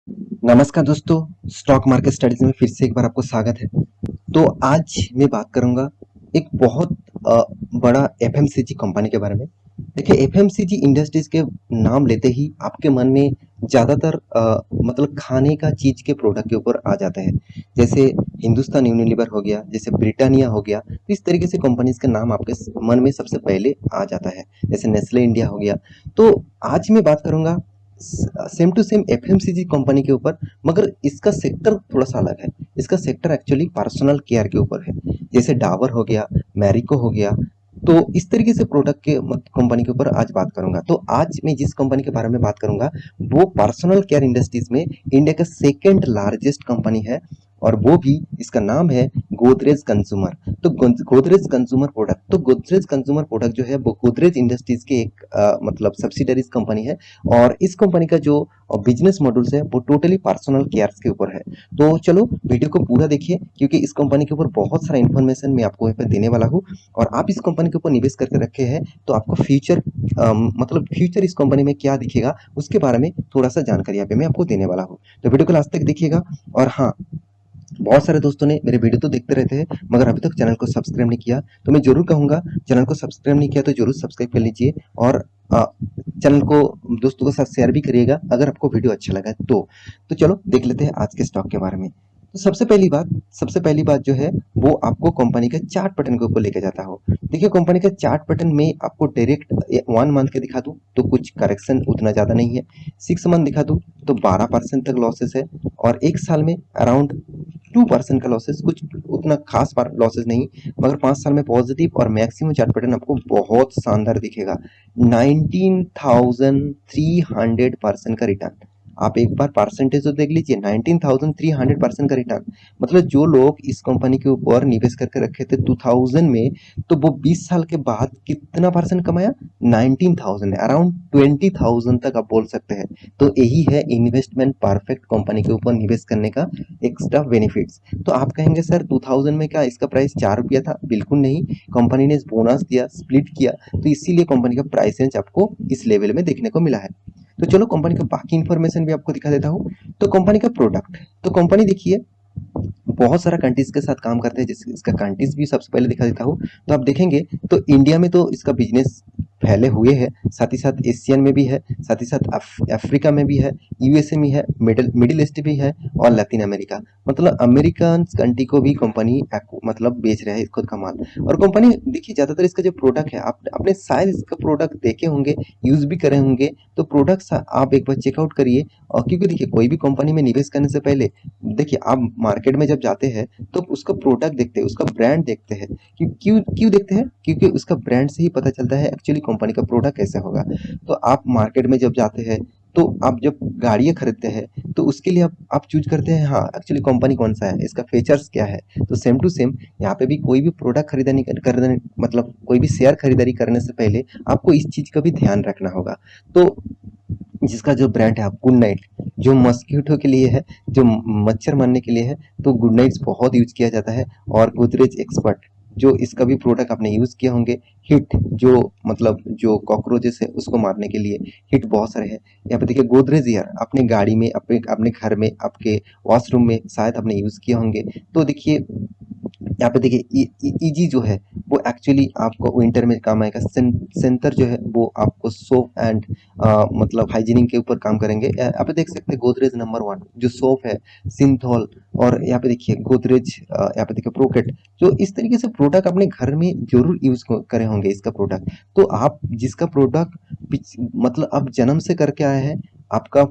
नमस्कार दोस्तों, stock market studies में फिर से एक बार आपको स्वागत है। तो आज मैं बात करूंगा एक बहुत बड़ा एफएमसीजी कंपनी के बारे में। देखिए, एफएमसीजी इंडस्ट्रीज के नाम लेते ही आपके मन में ज़्यादातर मतलब खाने का चीज़ के प्रोडक्ट के ऊपर आ जाता है। जैसे हिंदुस्तान यूनिलीवर हो गया, जैसे ब्रिटानिया हो गया, तो इस तरीके से कंपनीज के नाम आपके मन में सबसे पहले आ जाता है। जैसे नेस्ले इंडिया हो गया। तो आज मैं बात करूंगा same to same FMCG company के ऊपर, मगर इसका सेक्टर थोड़ा सा अलग है। इसका सेक्टर एक्चुअली पर्सनल केयर के ऊपर है। जैसे डाबर हो गया, मैरिको हो गया। तो इस तरीके से प्रोडक्ट के कंपनी के ऊपर आज बात करूंगा। तो आज मैं जिस कंपनी के बारे में बात करूंगा वो पर्सनल केयर इंडस्ट्रीज में इंडिया का सेकेंड लार्जेस्ट कंपनी है, और वो भी इसका नाम है गोदरेज कंज्यूमर। तो गोदरेज कंज्यूमर प्रोडक्ट, तो गोदरेज कंज्यूमर प्रोडक्ट जो है वो गोदरेज इंडस्ट्रीज के एक मतलब सब्सिडरीज कंपनी है। और इस कंपनी का जो बिजनेस मॉडल्स है वो टोटली पर्सनल केयर्स के ऊपर है। तो चलो वीडियो को पूरा देखिए, क्योंकि इस कंपनी के ऊपर बहुत सारा इन्फॉर्मेशन मैं आपको यहाँ पे देने वाला हूँ। और आप इस कंपनी के ऊपर निवेश करके रखे हैं तो आपको फ्यूचर मतलब फ्यूचर इस कंपनी में क्या दिखेगा उसके बारे में थोड़ा सा जानकारी यहाँ पे मैं आपको देने वाला हूँ। तो वीडियो को लास्ट तक देखिएगा। और हाँ, बहुत सारे दोस्तों ने मेरे वीडियो तो देखते रहते हैं मगर अभी तक चैनल को सब्सक्राइब नहीं किया, तो मैं जरूर कहूंगा चैनल को सब्सक्राइब नहीं किया तो जरूर सब्सक्राइब कर लीजिए। और चैनल को दोस्तों के साथ शेयर भी करिएगा अगर आपको वीडियो अच्छा लगा तो चलो देख लेते हैं आज के स्टॉक के बारे में। तो सबसे पहली बात जो है वो आपको कंपनी के चार्ट पैटर्न के ऊपर लेके जाता हो। देखिए, कंपनी का चार्ट पैटर्न में आपको डायरेक्ट 1 मंथ के दिखा दूं तो कुछ करेक्शन उतना ज्यादा नहीं है। 6 मंथ दिखा दूं तो 12% तक लॉसेस है। और एक साल में अराउंड 2% का लॉसेस, कुछ उतना खास लॉसेस नहीं। मगर 5 साल में पॉजिटिव और मैक्सिमम चार्ट पैटर्न आपको बहुत शानदार दिखेगा। 19,300% का रिटर्न। आप एक बार परसेंटेज तो देख लीजिए, 19,300% का रिटर्न। मतलब जो लोग इस कंपनी के ऊपर निवेश करके रखे थे 2000 में, तो वो 20 साल के बाद कितना परसेंट कमाया? 19,000, अराउंड 20,000 तक आप बोल सकते हैं। तो यही है इन्वेस्टमेंट परफेक्ट कंपनी के ऊपर निवेश करने का एक्स्ट्रा बेनिफिट्स। तो आप कहेंगे सर 2000 में क्या इसका प्राइस 4 रुपया था? बिल्कुल नहीं, कंपनी ने बोनस दिया, स्प्लिट किया, तो इसीलिए कंपनी का प्राइस रेंज आपको इस लेवल में देखने को मिला है। तो चलो कंपनी का बाकी इन्फॉर्मेशन भी आपको दिखा देता हूँ। तो कंपनी का प्रोडक्ट, तो कंपनी देखिए बहुत सारा कंट्रीज के साथ काम करते हैं। जैसे इसका कंट्रीज भी सबसे पहले दिखा देता हूँ। तो आप देखेंगे तो इंडिया में तो इसका बिजनेस फैले हुए हैं, साथ ही साथ एशियन में भी है, साथ ही साथ अफ्रीका में भी है, यूएसए में है, मिडिल ईस्ट भी है, और लैटिन अमेरिका, मतलब अमेरिकन कंट्री को भी कंपनी मतलब बेच रहा है खुद का माल। और कंपनी देखिए ज्यादातर इसका जो प्रोडक्ट है, आप आपने शायद इसका प्रोडक्ट देखे होंगे, यूज भी करे होंगे। तो प्रोडक्ट्स आप एक बार चेकआउट करिए। और क्योंकि देखिए कोई भी कंपनी में निवेश करने से पहले देखिए आप मार्केट में जब जाते हैं तो उसका प्रोडक्ट देखते हैं, उसका ब्रांड देखते हैं। क्यों क्यों देखते हैं? क्योंकि उसका ब्रांड से ही पता चलता है एक्चुअली कंपनी का प्रोडक्ट कैसा होगा। तो आप मार्केट में जब जाते हैं तो आप जब गाड़ियां खरीदते हैं तो उसके लिए आप चूज करते हैं, हाँ एक्चुअली कंपनी कौन सा है, इसका फीचर्स क्या है। तो सेम टू सेम यहाँ पे भी कोई भी प्रोडक्ट खरीदने मतलब कोई भी शेयर खरीदारी करने से पहले आपको इस चीज का भी ध्यान रखना होगा। तो जिसका जो ब्रांड है, आप गुड नाइट, जो मस्किटो के लिए है, जो मच्छर मारने के लिए है, तो गुड नाइट्स बहुत यूज किया जाता है। और गोदरेज एक्सपर्ट, जो इसका भी प्रोडक्ट आपने यूज किए होंगे। हिट, जो मतलब जो कॉकरोचेस है उसको मारने के लिए हिट बहुत सारे हैं। यहाँ पे देखिए गोदरेज एयर, अपने गाड़ी में, अपने अपने घर में, आपके वॉशरूम में शायद आपने यूज किए होंगे। तो देखिए यहाँ पे देखिए इजी जो है वो एक्चुअली आपको विंटर में काम आएगा। सेंटर जो है वो आपको सोप एंड मतलब हाइजीनिंग के ऊपर काम करेंगे। यहाँ पे देख सकते हैं गोदरेज नंबर 1 जो सोप है, सिंथॉल। और यहाँ पे देखिए गोदरेज, यहाँ पे देखिए प्रोकेट। जो इस तरीके से प्रोडक्ट अपने घर में जरूर यूज करे होंगे इसका प्रोडक्ट। तो आप जिसका प्रोडक्ट मतलब आप जन्म से करके आए हैं, आपका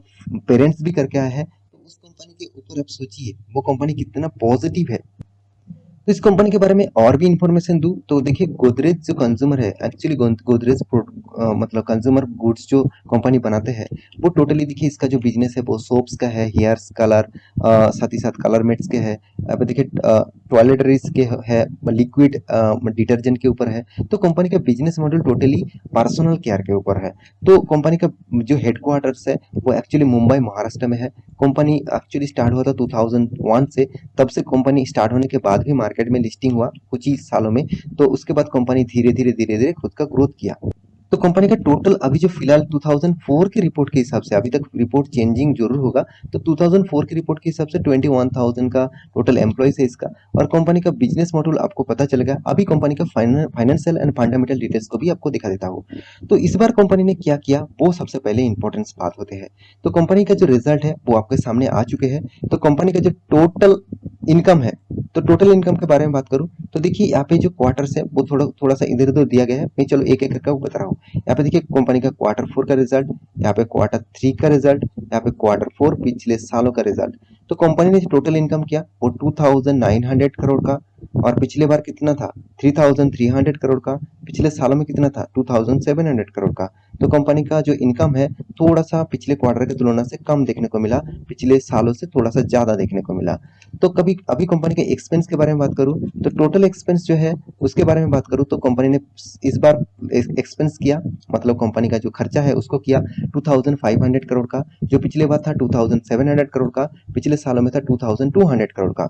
पेरेंट्स भी करके आए हैं, तो उस कंपनी के ऊपर आप सोचिए वो कंपनी कितना पॉजिटिव है। तो इस कंपनी के बारे में और भी इंफॉर्मेशन दूं तो देखिए गोदरेज जो कंज्यूमर है, एक्चुअली गोदरेज मतलब कंज्यूमर गुड्स जो कंपनी बनाते हैं, वो टोटली देखिए इसका जो बिजनेस है वो सोप्स का है, हेयर्स कलर, साथ ही साथ कलर मेट्स के है। अब देखिए टॉयलेटरीज के है, लिक्विड डिटर्जेंट के ऊपर है। तो कंपनी का business model totally personal care के ऊपर है। तो कंपनी का जो हेडक्वार्टर्स है वो एक्चुअली मुंबई महाराष्ट्र में है। कंपनी एक्चुअली स्टार्ट हुआ था 2001 से। तब से कंपनी स्टार्ट होने के बाद भी मार्केट में लिस्टिंग हुआ कुछ ही सालों में। तो उसके बाद कंपनी धीरे धीरे खुद का ग्रोथ किया। तो कंपनी का टोटल अभी जो फिलहाल 2004 की रिपोर्ट के हिसाब से, अभी तक रिपोर्ट चेंजिंग जरूर होगा, तो 2004 की रिपोर्ट के हिसाब से 21,000 का टोटल एम्प्लॉयज है इसका। और कंपनी का बिजनेस मॉडल आपको पता चलेगा। अभी कंपनी का फाइनेंशियल एंड फंडामेंटल डिटेल्स को भी आपको दिखा देता हूँ। तो इस बार कंपनी ने क्या किया वो सबसे पहले इंपॉर्टेंस बात होते हैं। तो कंपनी का जो रिजल्ट है वो आपके सामने आ चुके हैं। तो कंपनी का जो टोटल इनकम है, तो टोटल इनकम के बारे में बात करूं तो देखिए यहाँ पे जो क्वार्टर्स है वो थोड़ा थोड़ा सा इधर उधर दिया गया है। मैं चलो एक एक करके बता रहा हूँ। यहाँ पे देखिए कंपनी का Q4 का रिजल्ट, यहाँ पे Q3 का रिजल्ट, यहाँ पे Q4 पिछले सालों का रिजल्ट। तो कंपनी ने जो टोटल इनकम किया वो 2,900 करोड़ का, और पिछले बार कितना था 3,300 करोड़ का, पिछले सालों में कितना था 2,700 करोड़ का। तो कंपनी का जो इनकम है थोड़ा सा पिछले क्वार्टर की तुलना से कम देखने को मिला, पिछले सालों से थोड़ा सा ज्यादा देखने को मिला। तो कभी अभी कंपनी के एक्सपेंस के बारे में बात करूं तो टोटल एक्सपेंस जो है उसके बारे में बात करूं तो कंपनी ने इस बार एक्सपेंस किया, मतलब कंपनी का जो खर्चा है उसको किया 2,500 करोड़ का, जो पिछले बार था 2,700 करोड़ का, पिछले सालों में था 2,200 करोड़ का।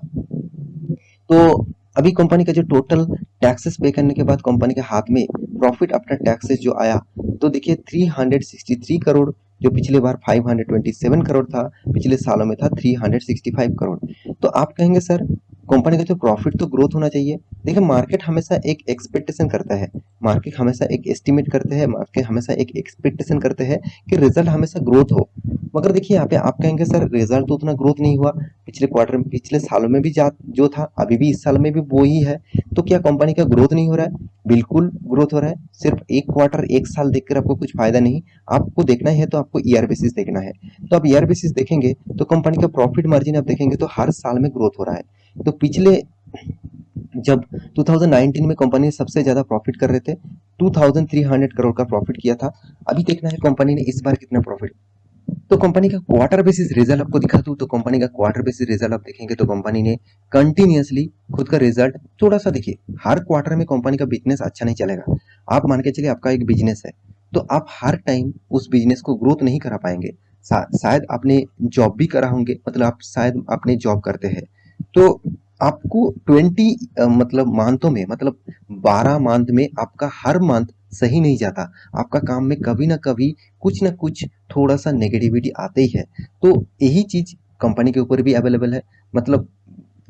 तो अभी कंपनी का जो टोटल टैक्सेस पे करने के बाद कंपनी के हाथ में प्रॉफिट आफ्टर टैक्सेस जो आया, तो देखिए 363 करोड़, जो पिछले बार 527 करोड़ था, पिछले सालों में था 365 करोड़। तो आप कहेंगे सर कंपनी का जो प्रॉफिट तो ग्रोथ होना चाहिए। देखिए मार्केट हमेशा एक एक्सपेक्टेशन करता है, मार्केट हमेशा एक एस्टिमेट करते हैं, मार्केट हमेशा एक एक्सपेक्टेशन करते हैं कि रिजल्ट हमेशा ग्रोथ हो। मगर देखिए यहाँ पे आप कहेंगे सर रिजल्ट तो उतना ग्रोथ नहीं हुआ, पिछले क्वार्टर में पिछले सालों में भी जो था अभी भी इस साल में भी वो ही है। तो क्या कंपनी का ग्रोथ नहीं हो रहा है? बिल्कुल ग्रोथ हो रहा है। सिर्फ एक क्वार्टर एक साल देखकर आपको कुछ फायदा नहीं, आपको देखना है तो आपको ईयर बेसिस देखना है। तो आप ईयर बेसिस देखेंगे तो कंपनी का प्रॉफिट मार्जिन आप देखेंगे तो हर साल में ग्रोथ हो रहा है। तो पिछले जब 2019 में कंपनी सबसे ज्यादा प्रॉफिट कर रहे थे, 2,300 करोड़ का प्रॉफिट किया था। अभी देखना है कंपनी ने इस बार कितना प्रॉफिट। तो कंपनी का क्वार्टर बेसिस रिजल्ट आपको दिखा दूं तो कंपनी का क्वार्टर बेसिस रिजल्ट आप देखेंगे तो कंपनी ने कंटिन्यूअसली खुद का रिजल्ट थोड़ा सा देखिए, हर क्वार्टर में कंपनी का बिजनेस अच्छा नहीं चलेगा। आप मान के चलिए आपका एक बिजनेस है, तो आप हर टाइम उस बिजनेस को ग्रोथ नहीं करा पाएंगे। शायद आपने जॉब भी करा होंगे, मतलब आप शायद अपने जॉब करते हैं, तो आपको 20 मतलब मंथों में, मतलब 12 मंथ में आपका हर मंथ सही नहीं जाता। आपका काम में कभी ना कभी कुछ ना कुछ थोड़ा सा नेगेटिविटी आते ही है। तो यही चीज कंपनी के ऊपर भी अवेलेबल है, मतलब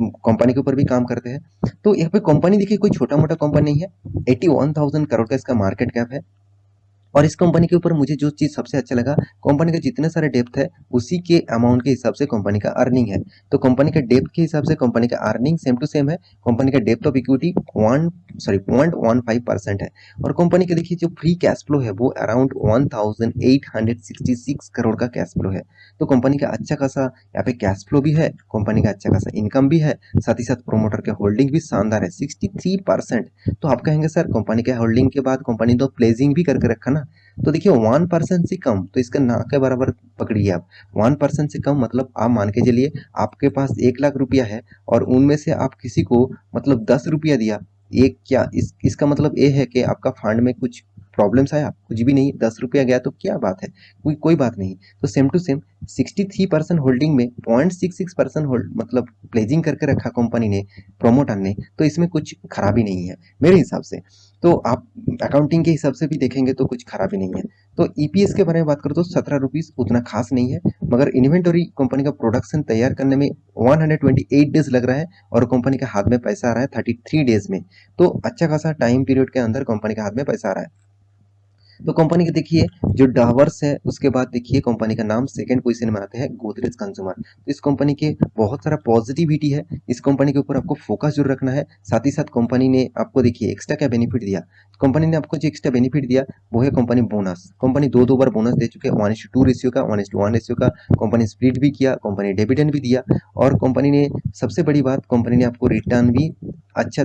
कंपनी के ऊपर भी काम करते हैं। तो यहाँ पे कंपनी देखिए कोई छोटा मोटा कंपनी नहीं है, 81,000 करोड़ का इसका मार्केट कैप है। और इस कंपनी के ऊपर मुझे जो चीज सबसे अच्छा लगा, कंपनी के जितने सारे डेप्थ है उसी के अमाउंट के हिसाब से कंपनी का अर्निंग है। तो कंपनी के डेप्थ के हिसाब से कंपनी का अर्निंग सेम टू सेम है। कंपनी का डेप्थ ऑफ इक्विटी 0.15% है। और कंपनी के देखिए जो फ्री कैश फ्लो है वो अराउंड 1,866 करोड़ का कैश फ्लो है। तो कंपनी का अच्छा खासा यहाँ पे कैश फ्लो भी है, कंपनी का अच्छा खासा इनकम भी है, साथ ही साथ प्रोमोटर के होल्डिंग भी शानदार है 63%। तो आप कहेंगे सर कंपनी के होल्डिंग के बाद कंपनी तो प्लेजिंग भी करके रखा ना। तो देखिए 1% से कम तो इसका ना के बराबर पकड़िए आप। 1% से कम मतलब आप मान के चलिए आपके पास 1 लाख रुपया है और उनमें से आप किसी को मतलब 10 रुपया दिया। एक क्या इसका मतलब ये है कि आपका फंड में कुछ प्रॉब्लम्स आया? कुछ भी नहीं, 10 रुपया गया तो क्या बात है, कोई बात नहीं। तो सेम टू सेम 63% होल्डिंग में 0.66% होल्ड मतलब प्लेजिंग करके रखा कंपनी ने, प्रोमोटर ने, तो इसमें कुछ खराबी नहीं है मेरे हिसाब से। तो आप अकाउंटिंग के हिसाब से भी देखेंगे तो कुछ खराबी नहीं है। तो ईपीएस के बारे में बात करो तो 17 रुपीज उतना खास नहीं है, मगर इन्वेंटरी कंपनी का प्रोडक्शन तैयार करने में 128 डेज लग रहा है और कंपनी के हाथ में पैसा आ रहा है 33 डेज में। तो अच्छा खासा टाइम पीरियड के अंदर कंपनी के हाथ में पैसा आ रहा है। तो कंपनी के देखिए जो डावर्स है, उसके बाद देखिए कंपनी का नाम सेकंड पोजीशन में आते हैं गोदरेज कंज्यूमर। तो इस कंपनी के बहुत सारा पॉजिटिविटी है, इस कंपनी के ऊपर आपको फोकस जरूर रखना है। साथ ही साथ कंपनी ने आपको देखिए एक्स्ट्रा क्या बेनिफिट दिया। कंपनी ने आपको जो एक्स्ट्रा बेनिफिट दिया वो है कंपनी बोनस। कंपनी दो बार बोनस दे चुके हैं, 1:2 रेशियो का, 1:1 रेशियो का। कंपनी स्प्लिट भी किया, कंपनी डिविडेंड भी दिया, और कंपनी ने सबसे बड़ी बात कंपनी ने आपको रिटर्न भी अच्छा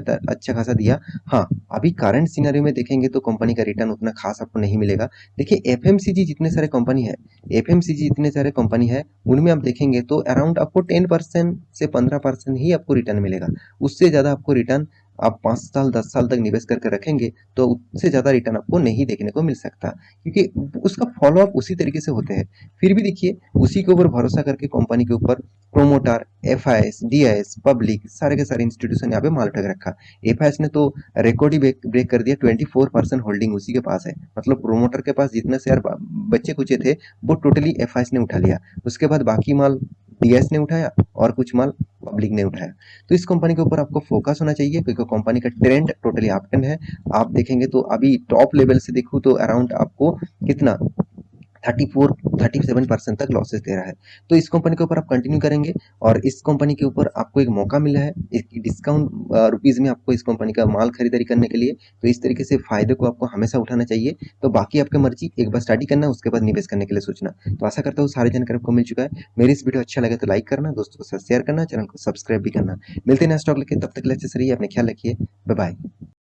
खासा दिया। हाँ, अभी करंट सिनेरियो में देखेंगे तो कंपनी का रिटर्न उतना खास आपको नहीं मिलेगा। देखिए एफएमसीजी जितने सारे कंपनी है, एफएमसीजी जितने सारे कंपनी है उनमें आप देखेंगे तो अराउंड आपको 10% से 15% ही आपको रिटर्न मिलेगा। उससे ज़्यादा आपको रिटर्न आप 5 साल 10 साल तक निवेश करके रखेंगे तो उससे ज़्यादा रिटर्न आपको नहीं देखने को मिल सकता, क्योंकि उसका फॉलो अप उसी तरीके से होते हैं। फिर भी देखिए उसी के ऊपर भरोसा करके कंपनी के ऊपर प्रोमोटर, एफआईएस, डीआईएस, पब्लिक सारे के सारे इंस्टीट्यूशन यहाँ पे माल ठग रखा। एफआईएस ने तो रिकॉर्ड ही ब्रेक कर दिया, 24% होल्डिंग उसी के पास है। मतलब प्रोमोटर के पास जितने शेयर बच्चे कुचे थे वो टोटली एफआईएस ने उठा लिया। उसके बाद बाकी माल डीएस ने उठाया और कुछ माल पब्लिक ने उठाया। तो इस कंपनी के ऊपर आपको फोकस होना चाहिए, क्योंकि कंपनी का ट्रेंड टोटली अप ट्रेंड है। आप देखेंगे तो अभी टॉप लेवल से देखूं तो अराउंड आपको कितना 34-37% तक लॉसेस दे रहा है। तो इस कंपनी के ऊपर आप कंटिन्यू करेंगे, और इस कंपनी के ऊपर आपको एक मौका मिला है डिस्काउंट रुपीज़ में आपको इस कंपनी का माल खरीदारी करने के लिए। तो इस तरीके से फायदे को आपको हमेशा उठाना चाहिए। तो बाकी आपकी मर्जी, एक बार स्टडी करना, उसके बाद निवेश करने के लिए सोचना। तो आशा करता हूँ सारी जानकारी आपको मिल चुका है। मेरी इस वीडियो अच्छा लगे तो लाइक करना, दोस्तों के साथ शेयर करना, चैनल को सब्सक्राइब भी करना। मिलते हैं नेक्स्ट टॉक लेके, तब तक के लिए अच्छे से रहिए, अपने ख्याल रखिए। Bye bye.